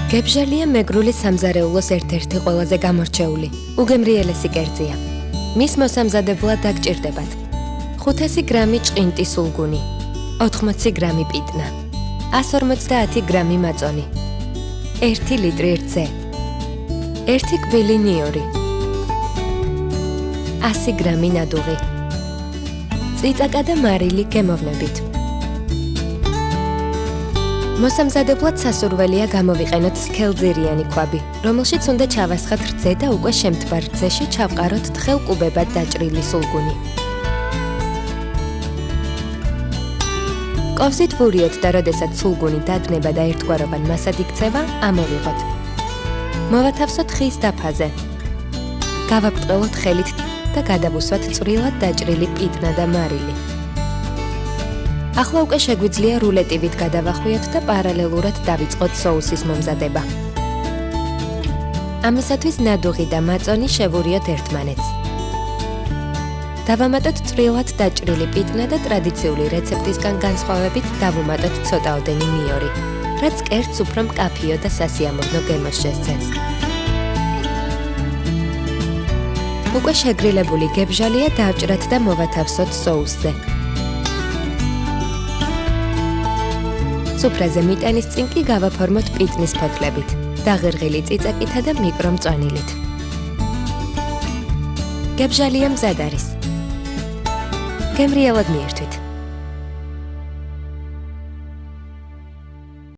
გებჟალია მეგრული სამზარეულოს ერთ-ერთი ყველაზე გამორჩეული, უგემრიელესი კერძია. მის მოსამზადებლად დაგჭირდებათ 500 გრამი ჭყინტი სულგუნი, 80 გრამი პიტნა, 150 გრამი მაწონი, 1 ლიტრი რწე, 1 კბილი ნიორი, 100 გრამი ნადუღი, წიწაკა და მარილი გემოვნებით. მოსამზადებლად სასურველია გამოვიყენოთ სქელძირიანი ქვაბი, რომელშიც უნდა ჩავასხათ რძე და უკვე შემთბარ რძეში ჩავყაროთ თხელ კუბებად დაჭრილი სულგუნი. kovzit ვურიოთ და როდესაც სულგუნი დადნება და ერთგვაროვან მასად იქცევა, ამოვიღოთ. მოვათავსოთ ხის დაფაზე. გავაბრტყელოთ ხელით და გადავუსვათ წვრილად დაჭრილი პიტნა და მარილი. ახლა უკვე შეგვიძლია რულეტივით გადავახვიოთ და პარალელურად დავიწყოთ соуსის მომზადება. ამისათვის ნადუღი და მაწონი შევურიოთ ერთმანეთს. დავამატოთ წვრილად დაჭრილი პიტნა და ტრადიციული რეცეპტისგან განსხვავებით დავუმატოთ ცოტაოდენი ნიორი, რაც კერძს უფრო მკაფიო და სასიამოვნო გემოს შესცემს. უკვე შეგრილებული გებჟალია დავჭრათ და მოვათავსოთ соуსზე. სუფრაზე მიტანის წინ კი გავაფორმოთ პიტნის ფოთლებით, დაღერღილი წიწაკითა და მიკრომწვანილით. გებჟალია მზად არის. გემრიელად მიირთვით.